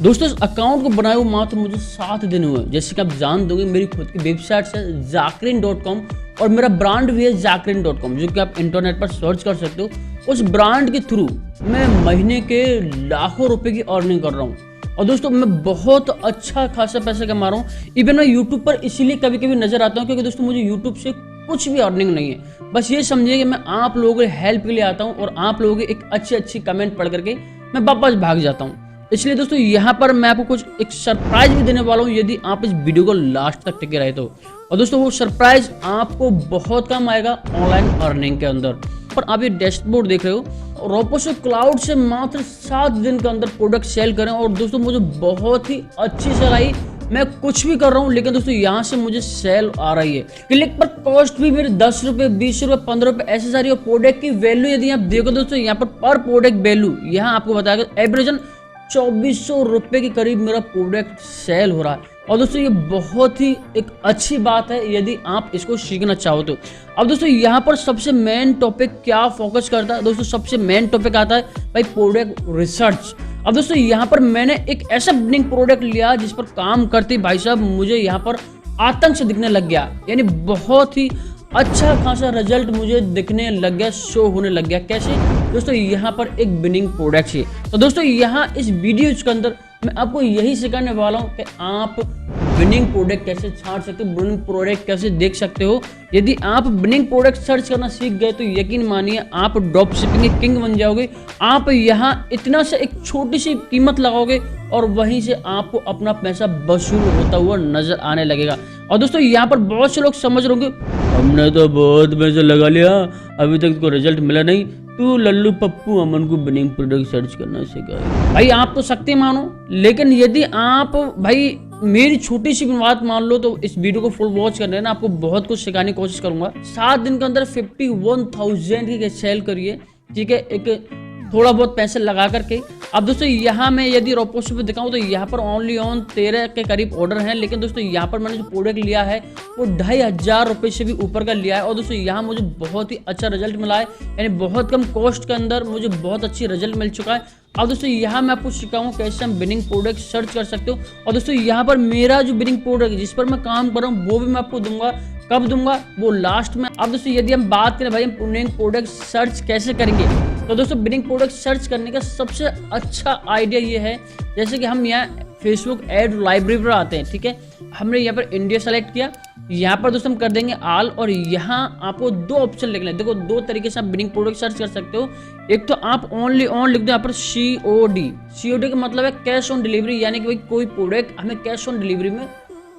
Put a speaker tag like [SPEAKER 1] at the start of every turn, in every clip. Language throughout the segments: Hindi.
[SPEAKER 1] दोस्तों इस अकाउंट को बनाए हुए मात्र मुझे 7 दिन हुए। जैसे कि आप जान दोगे मेरी खुद की वेबसाइट है Zakrin.com और मेरा ब्रांड भी है Zakrin.com, जो कि आप इंटरनेट पर सर्च कर सकते हो। उस ब्रांड के थ्रू मैं महीने के लाखों रुपए की अर्निंग कर रहा हूँ और दोस्तों मैं बहुत अच्छा खासा पैसा कमा रहा हूँ। इवन मैं यूट्यूब पर इसीलिए कभी कभी नजर आता हूँ क्योंकि दोस्तों मुझे यूट्यूब से कुछ भी अर्निंग नहीं है। बस ये समझिए कि मैं आप लोगों के हेल्प के लिए आता हूँ और आप लोगों की एक अच्छी कमेंट पढ़ करके मैं वापस भाग जाता हूँ। इसलिए दोस्तों यहाँ पर मैं आपको कुछ एक सरप्राइज भी देने वाला हूँ यदि आप इस वीडियो को लास्ट तक टिके रहे तो। और दोस्तों वो सरप्राइज आपको बहुत काम आएगा ऑनलाइन अर्निंग के अंदर। पर आप ये डैशबोर्ड देख रहे हो, रोपोसो क्लाउड से मात्र 7 दिन के अंदर प्रोडक्ट सेल करें और दोस्तों मुझे बहुत ही अच्छी सेल आई। मैं कुछ भी कर रहा हूँ लेकिन दोस्तों यहाँ से मुझे सेल आ रही है। क्लिक पर कॉस्ट भी मेरे 10 रुपए, 20 रुपए, 15 रुपए ऐसे सारी। और प्रोडक्ट की वैल्यू यदि आप देखो दोस्तों यहाँ पर प्रोडक्ट वैल्यू यहाँ आपको बताएगा एवरेजन 2400 रुपए के करीब मेरा प्रोडक्ट सेल हो रहा है। और दोस्तों ये बहुत ही एक अच्छी बात है यदि आप इसको सीखना चाहो तो। अब दोस्तों यहाँ पर सबसे मेन टॉपिक क्या फोकस करता है, दोस्तों सबसे मेन टॉपिक आता है भाई प्रोडक्ट रिसर्च। अब दोस्तों यहाँ पर मैंने एक ऐसा बिनिंग प्रोडक्ट लिया जिस पर काम करते भाई साहब मुझे यहाँ पर आतंक से दिखने लग गया, यानी बहुत ही अच्छा खासा रिजल्ट मुझे दिखने लग गया, शो होने लग गया। कैसे दोस्तों, यहाँ पर एक विनिंग प्रोडक्ट है। तो दोस्तों यहाँ इस वीडियो के अंदर मैं आपको यही सिखाने वाला हूँ कि आप विनिंग प्रोडक्ट कैसे छांट सकते हो, विनिंग प्रोडक्ट कैसे देख सकते हो। यदि आप विनिंग प्रोडक्ट सर्च करना सीख गए तो यकीन मानिए आप ड्रॉप शिपिंग के किंग बन जाओगे। आप यहाँ इतना से एक छोटी सी कीमत लगाओगे और वहीं से आपको अपना पैसा वसूल होता हुआ नजर आने लगेगा। और दोस्तों यहाँ पर बहुत से लोग समझ रहे होंगे हमने तो बहुत पैसा लगा लिया, अभी तक कोई रिजल्ट मिला नहीं, तू लल्लू पप्पू अमन को विनिंग प्रोडक्ट सर्च करना सिखाए। भाई आप तो सकते मानो, लेकिन यदि आप भाई मेरी छोटी सी बात मान लो तो इस वीडियो को फुल वॉच कर लेना, आपको बहुत कुछ सिखाने की कोशिश करूंगा। 7 दिन के अंदर 51,000 की सेल करिए, ठीक है, एक थोड़ा बहुत पैसे लगा करके। अब दोस्तों यहाँ मैं यदि रोपोसो पे दिखाऊं तो यहाँ पर ओनली ऑन 13 के करीब ऑर्डर हैं, लेकिन दोस्तों यहाँ पर मैंने जो प्रोडक्ट लिया है वो 2500 रुपये से भी ऊपर का लिया है। और दोस्तों यहाँ मुझे बहुत ही अच्छा रिजल्ट मिला है, यानी बहुत कम कॉस्ट के अंदर मुझे बहुत अच्छी रिजल्ट मिल चुका है। अब दोस्तों यहाँ मैं आपको सिखाऊं कैसे हम विनिंग प्रोडक्ट सर्च कर सकते हो। और दोस्तों यहाँ पर मेरा जो विनिंग प्रोडक्ट जिस पर मैं काम कर रहा हूँ वो भी मैं आपको दूंगा। कब दूंगा वो लास्ट में। अब दोस्तों यदि हम बात करें भाई हम विनिंग प्रोडक्ट सर्च कैसे करेंगे, तो दोस्तों विनिंग प्रोडक्ट सर्च करने का सबसे अच्छा आइडिया ये है, जैसे कि हम यहाँ फेसबुक एड लाइब्रेरी पर आते हैं, ठीक है, हमने यहाँ पर इंडिया सेलेक्ट किया, यहाँ पर दोस्तों हम कर देंगे ऑल और यहाँ आपको 2 ऑप्शन लिखना है। देखो 2 तरीके से आप विनिंग प्रोडक्ट सर्च कर सकते हो। एक तो आप ओनली ऑन लिख दो यहाँ पर COD का मतलब है कैश ऑन डिलीवरी, यानी कि भाई कोई प्रोडक्ट हमें कैश ऑन डिलीवरी में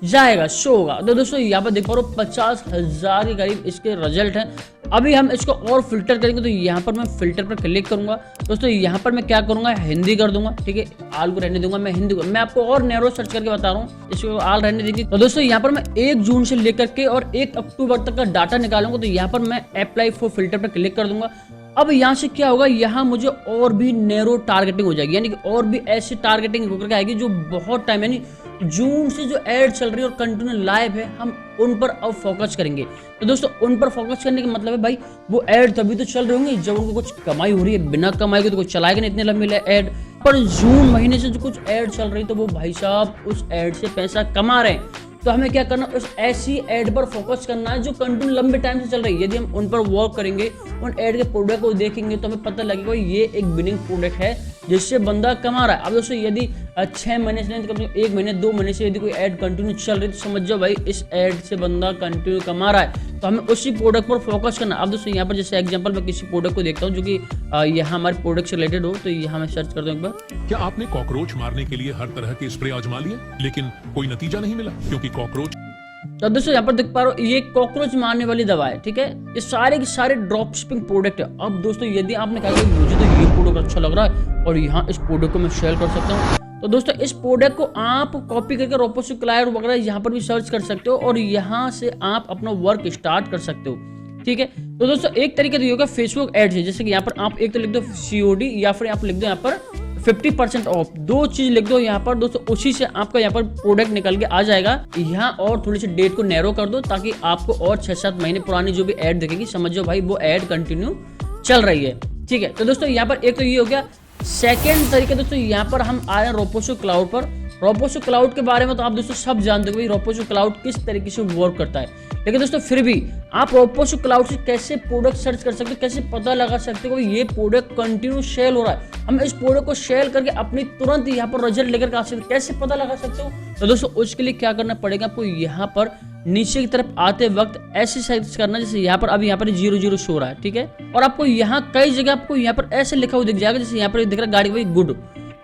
[SPEAKER 1] जाएगा, शो होगा। तो दोस्तों यहाँ पर देख पा रहे हो 50,000 के करीब इसके रिजल्ट हैं। अभी हम इसको और फिल्टर करेंगे तो यहाँ पर मैं फिल्टर पर क्लिक करूंगा। दोस्तों यहाँ पर मैं क्या करूंगा, हिंदी कर दूंगा, ठीक है, आल को रहने दूंगा, मैं हिंदी को, मैं आपको और नैरो सर्च करके बता रहा हूँ, इसको आल रहने देंगे। तो दोस्तों यहाँ पर मैं 1 जून से लेकर के और 1 अक्टूबर तक का डाटा निकालूंगा। तो यहाँ पर मैं अप्लाई फॉर फिल्टर पर क्लिक कर दूंगा। अब यहाँ से क्या होगा, यहाँ मुझे और भी नैरो टारगेटिंग हो जाएगी, यानी कि और भी ऐसी टारगेटिंग होकर के आएगी जो बहुत टाइम, यानी जून से जो एड चल रही है और कंटिन्यू लाइव है, हम उन पर अब फोकस करेंगे। तो दोस्तों उन पर फोकस करने का मतलब है भाई वो एड तभी तो चल रहे होंगे जब उनको कुछ कमाई हो रही है, बिना कमाई के तो कुछ चलाएगा नहीं इतने लंबे एड। पर जून महीने से जो कुछ एड चल रही तो वो भाई साहब उस एड से पैसा कमा रहे हैं। तो हमें क्या करना, उस ऐसी एड पर फोकस करना है जो कंटिन्यू लंबे टाइम से चल रही है। यदि हम उन पर वर्क करेंगे, उन एड के प्रोडक्ट को देखेंगे तो हमें पता लगेगा ये एक विनिंग प्रोडक्ट है जिससे बंदा कमा रहा है। अब दोस्तों यदि 6 महीने से नहीं तो कम से कम 1 महीने 2 महीने से यदि कोई एड कंटिन्यू चल रही है तो समझ जाओ भाई इस एड से बंदा कंटिन्यू कमा रहा है। तो हमें उसी प्रोडक्ट पर फोकस करना। अब दोस्तों यहाँ पर जैसे एग्जांपल मैं किसी प्रोडक्ट को देखता हूँ जो कि यहाँ हमारे प्रोडक्ट से रिलेटेड हो, तो यहाँ मैं सर्च करता हूँ एक बार।
[SPEAKER 2] क्या आपने कॉकरोच मारने के लिए हर तरह के स्प्रे आजमा लिए लेकिन कोई नतीजा नहीं मिला क्योंकि कॉकरोच।
[SPEAKER 1] तो दोस्तों यहाँ पर देख पा रहे हो ये कॉकरोच मारने वाली दवा है, ठीक है, ये सारे के सारे ड्रॉप शिपिंग प्रोडक्ट है। अब दोस्तों यदि आपने कहा कि मुझे तो ये प्रोडक्ट अच्छा लग रहा है और यहाँ इस प्रोडक्ट को मैं सेल कर सकता हूँ, तो दोस्तों इस प्रोडक्ट को आप कॉपी करके रोपोसो क्लाउड वगैरह यहाँ पर भी सर्च कर सकते हो और यहाँ से आप अपना वर्क स्टार्ट कर सकते हो, ठीक है। तो दोस्तों एक तरीके तो ये होगा फेसबुक एड है, जैसे कि यहाँ पर आप एक तो लिख दो COD या फिर आप लिख दो यहाँ पर 50% ऑफ, 2 चीज लिख दो यहाँ पर दोस्तों, उसी से आपका यहाँ पर प्रोडक्ट निकल के आ जाएगा। यहाँ और थोड़ी सी डेट को नैरो कर दो ताकि आपको और 6-7 महीने पुरानी जो भी ऐड दिखेगी समझ जाओ भाई वो ऐड कंटिन्यू चल रही है, ठीक है। तो दोस्तों यहाँ पर एक तो ये हो गया सेकेंड तरीके दोस्तों यहाँ पर हम आए हैं रोपोसो क्लाउड पर। रोपोसो क्लाउड के बारे में तो आप दोस्तों सब जानते हो भाई रोपोसो क्लाउड किस तरीके से वर्क करता है, लेकिन दोस्तों फिर भी आप रोपोसो क्लाउड से कैसे प्रोडक्ट सर्च कर सकते हो, कैसे पता लगा सकते हो ये प्रोडक्ट कंटिन्यू सेल हो रहा है, हम इस प्रोडक्ट को सेल करके अपनी तुरंत यहाँ पर रिजल्ट लेकर आ सकते, कैसे पता लगा सकते हो। तो दोस्तों उसके लिए क्या करना पड़ेगा, आपको यहाँ पर नीचे की तरफ आते वक्त ऐसे सर्च करना, जैसे यहाँ पर अभी यहाँ पर 00 शो हो रहा है, ठीक है। और आपको यहाँ कई जगह आपको यहाँ पर ऐसे लिखा हुआ दिख जाएगा, जैसे यहाँ पर दिख रहा है गाड़ी भाई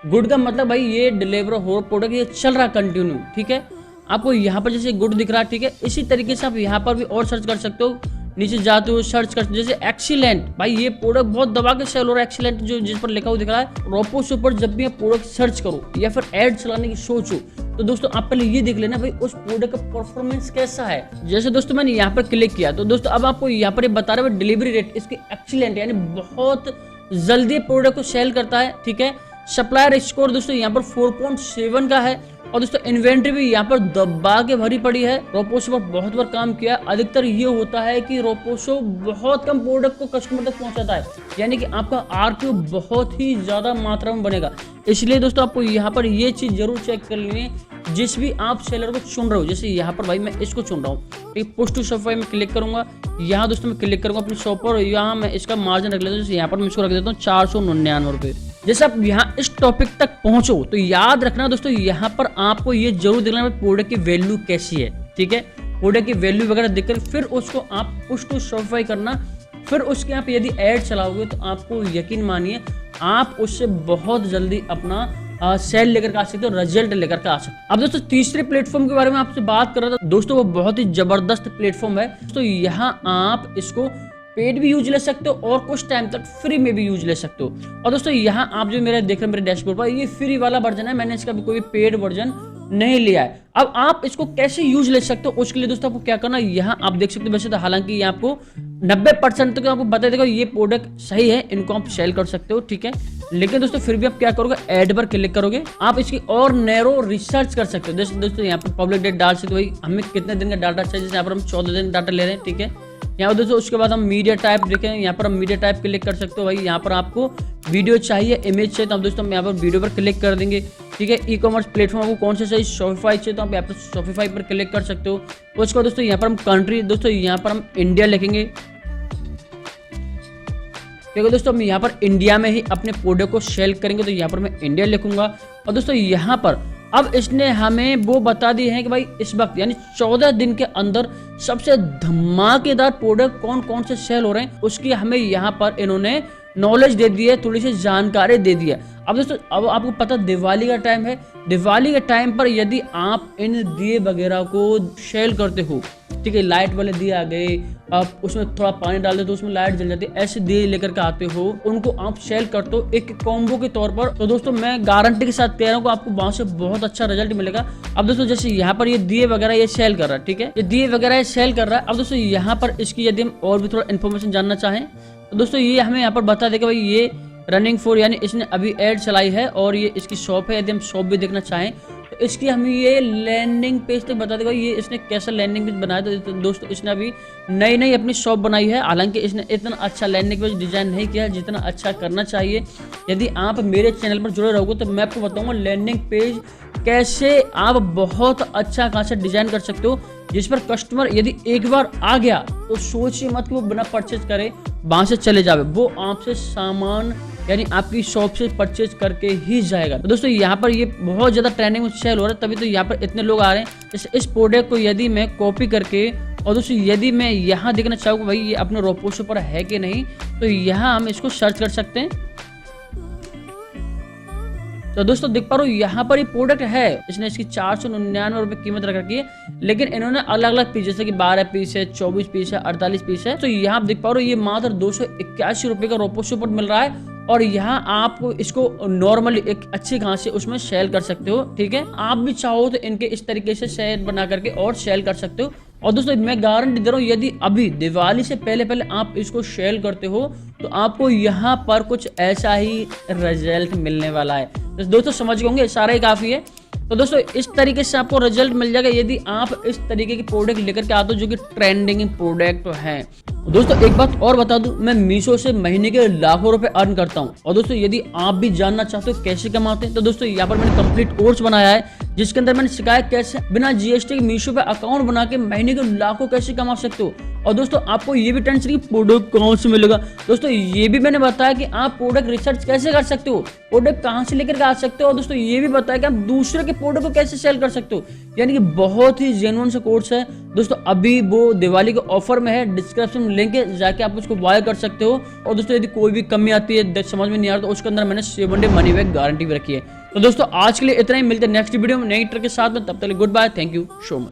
[SPEAKER 1] गुड का मतलब भाई ये डिलीवर हो प्रोडक्ट, ये चल रहा कंटिन्यू, ठीक है। आपको यहाँ पर जैसे गुड दिख रहा है, ठीक है। इसी तरीके से आप यहाँ पर भी और सर्च कर सकते हो, नीचे जाते हो सर्च कर, जैसे एक्सीलेंट भाई ये प्रोडक्ट बहुत दबा के सेल हो रहा है, एक्सीलेंट जो जिस पर लिखा हुआ दिख रहा है। रोपोसो पर जब भी आप प्रोडक्ट सर्च करो या फिर ऐड चलाने की सोचो, तो दोस्तों आप पहले ये देख लेना भाई उस प्रोडक्ट का परफॉर्मेंस कैसा है। जैसे दोस्तों मैंने यहाँ पर क्लिक किया, तो दोस्तों अब आपको यहाँ पर बता रहा है डिलीवरी रेट इसकी एक्सीलेंट, यानी बहुत जल्दी प्रोडक्ट को सेल करता है, ठीक है। सप्लायर स्कोर दोस्तों यहाँ पर 4.7 का है, और दोस्तों इन्वेंट्री भी यहाँ पर दबा के भरी पड़ी है। रोपोसो पर बहुत बार काम किया, अधिकतर ये होता है कि रोपोसो बहुत कम प्रोडक्ट को कस्टमर तक पहुंचाता है, यानी कि आपका आरक्यू बहुत ही ज्यादा मात्रा में बनेगा। इसलिए दोस्तों आपको यहाँ पर ये चीज जरूर चेक कर लेनी है, जिस भी आप सेलर को चुन रहे हो। जैसे यहाँ पर भाई मैं इसको चुन रहा हूँ, ठीक, पुश टू शॉपिफाई में क्लिक करूंगा, यहाँ दोस्तों मैं क्लिक करूंगा अपनी शॉप पर, यहाँ मैं इसका मार्जिन रख लेता हूँ, जैसे यहाँ पर मैं इसको रख देता हूँ 499 रुपये। जैसे आप यहाँ इस टॉपिक तक पहुंचो तो याद रखना दोस्तों यहाँ पर आपको ये जरूर देखना प्रोडक्ट की वैल्यू कैसी है, ठीक है। प्रोडक्ट की वैल्यू वगैरह देखकर फिर उसको आप पुश टू शॉपिफाई करना, फिर उसके आप यदि ऐड चलाओगे तो आपको यकीन मानिए आप उससे बहुत जल्दी अपना सेल लेकर के आ सकते हो, रिजल्ट लेकर के आ सकते हो। अब दोस्तों तीसरे प्लेटफॉर्म के बारे में आपसे बात कर रहा था दोस्तों, वो बहुत ही जबरदस्त प्लेटफॉर्म है दोस्तों। यहाँ आप इसको पेड भी यूज ले सकते हो और कुछ टाइम तक फ्री में भी यूज ले सकते हो। और दोस्तों यहाँ आप जो मेरे देख रहे हैं मेरे डैशबोर्ड पर, ये फ्री वाला वर्जन है, मैंने इसका भी कोई पेड वर्जन नहीं लिया है। अब आप इसको कैसे यूज ले सकते हो, उसके लिए दोस्तों आपको क्या करना है, यहाँ आप देख सकते हो वैसे तो हालांकि ये आपको 90% तक आपको बता देगा ये प्रोडक्ट सही है, इनको आप सेल कर सकते हो, ठीक है। लेकिन दोस्तों फिर भी आप क्या करोगे, ऐड पर क्लिक करोगे, आप इसकी और नैरो रिसर्च कर सकते हो। जैसे दोस्तों यहाँ पर पब्लिक डेट डाल सकते हो, भाई हमें कितने दिन का डाटा चाहिए, जैसे यहाँ पर हम 14 दिन डाटा ले रहे हैं, ठीक है। यहाँ दोस्तों उसके बाद हम मीडिया टाइप देखें, यहाँ पर हम मीडिया टाइप क्लिक कर सकते हो, भाई यहाँ पर आपको वीडियो चाहिए, इमेज चाहिए, तो हम दोस्तों हम यहाँ पर वीडियो पर क्लिक कर देंगे, ठीक है। ई कॉमर्स प्लेटफॉर्म आपको कौन सा चाहिए, शॉपिफाई चाहिए, तो आप यहाँ पर शॉपिफाई पर क्लिक कर सकते हो। उसके बाद दोस्तों यहाँ पर हम कंट्री, दोस्तों यहाँ पर हम इंडिया लिखेंगे, क्योंकि दोस्तों हम यहाँ पर इंडिया में ही अपने प्रोडक्ट को सेल करेंगे, तो यहाँ पर मैं इंडिया लिखूंगा। और दोस्तों यहाँ पर अब इसने हमें वो बता दी है कि भाई इस वक्त यानी 14 दिन के अंदर सबसे धमाकेदार प्रोडक्ट कौन कौन से सेल हो रहे हैं, उसकी हमें यहाँ पर इन्होंने नॉलेज दे दी है, थोड़ी सी जानकारी दे दी है। अब दोस्तों अब आपको पता दिवाली का टाइम है, दिवाली के टाइम पर यदि आप इन दिए वगैरह को सेल करते हो, ठीक है, लाइट वाले दिए आ गए, आप उसमें थोड़ा पानी डाल दे तो उसमें लाइट जल जाती है, ऐसे दिए लेकर के आते हो, उनको आप सेल करते हो एक कॉम्बो के तौर पर, तो दोस्तों मैं गारंटी के साथ कह रहा हूँ आपको वहां से बहुत अच्छा रिजल्ट मिलेगा। अब दोस्तों जैसे यहाँ पर ये दिए वगैरह ये सेल कर रहा है, ठीक है, ये दिए वगैरह ये सेल कर रहा है। अब दोस्तों यहाँ पर इसकी यदि हम और भी थोड़ा इन्फॉर्मेशन जानना चाहें तो दोस्तों ये हमें यहाँ पर बता देगा भाई ये रनिंग फॉर, यानी इसने अभी ऐड चलाई है और ये इसकी शॉप है। यदि हम शॉप भी देखना चाहें तो इसकी हमें ये लैंडिंग पेज तक बता देगा ये इसने कैसा लैंडिंग पेज बनाया। तो दोस्तों इसने अभी नई अपनी शॉप बनाई है, हालांकि इसने इतना अच्छा लैंडिंग पेज डिजाइन नहीं किया जितना अच्छा करना चाहिए। यदि आप मेरे चैनल पर जुड़े रहोगे तो मैं आपको बताऊंगा लैंडिंग पेज कैसे आप बहुत अच्छा खासा डिजाइन कर सकते हो, जिस पर कस्टमर यदि एक बार आ गया तो सोचिए मत कि वो बिना परचेज करे वहां से चले जावे, वो आपसे सामान यानी आपकी शॉप से परचेज करके ही जाएगा। तो दोस्तों यहाँ पर ये बहुत ज़्यादा ट्रेंडिंग में सेल हो रहा है, तभी तो यहाँ पर इतने लोग आ रहे हैं। जैसे इस प्रोडक्ट को यदि मैं कॉपी करके और दोस्तों यदि मैं यहाँ देखना चाहूँ भाई ये अपने रोपोसो पर है कि नहीं, तो यहाँ हम इसको सर्च कर सकते हैं। तो दोस्तों देख पा रहे हो यहाँ पर ये प्रोडक्ट है, इसने इसकी 499 रुपये कीमत रख रखी है, लेकिन इन्होंने अलग अलग पीस जैसे कि 12 पीस है, 24 पीस है, 48 पीस है। तो यहाँ आप देख पा रहे हो ये मात्र 281 रुपये का रोपोसो पर मिल रहा है, और यहाँ आप इसको नॉर्मली एक अच्छी घास से उसमें सेल कर सकते हो, ठीक है। आप भी चाहो तो इनके इस तरीके से सेल बना करके और सेल कर सकते हो। और दोस्तों मैं गारंटी दे रहा हूँ यदि अभी दिवाली से पहले आप इसको सेल करते हो तो आपको यहाँ पर कुछ ऐसा ही रिजल्ट मिलने वाला है। तो दोस्तों समझ गए होंगे, सारा ही काफी है। तो दोस्तों इस तरीके से आपको रिजल्ट मिल जाएगा यदि आप इस तरीके के प्रोडक्ट लेकर के आते हो जो कि ट्रेंडिंग प्रोडक्ट है। दोस्तों एक बात और बता दूं, मैं मीशो से महीने के लाखों रुपए अर्न करता हूं। और दोस्तों यदि आप भी जानना चाहते हो कैसे कमाते हैं तो दोस्तों यहाँ पर मैंने कंप्लीट कोर्स बनाया है जिसके अंदर मैंने सिखाया कैसे बिना जीएसटी के मीशो पे अकाउंट बना के महीने के लाखों कैसे कमा सकते हो। और दोस्तों आपको ये भी टेंशन की प्रोडक्ट कहाँ से मिलेगा, दोस्तों ये भी मैंने बताया कि आप प्रोडक्ट रिसर्च कैसे कर सकते हो, प्रोडक्ट कहाँ से लेकर आ सकते हो। और दोस्तों ये भी बताया कि आप दूसरे के प्रोडक्ट को कैसे सेल कर सकते हो। यानी कि बहुत ही जेन्युइन सा कोर्स है दोस्तों। अभी वो दिवाली के ऑफर में है, डिस्क्रिप्शन में लिंक है, जाके आप उसको बाय कर सकते हो। और दोस्तों यदि कोई भी कमी आती है, समझ में नहीं आ रहा, तो उसके अंदर मैंने 7 डे मनी बैक गारंटी भी रखी है। तो दोस्तों आज के लिए इतना ही, मिलते हैं नेक्स्ट वीडियो में नई ट्रिक के साथ में। तब तक goodbye, thank you so much.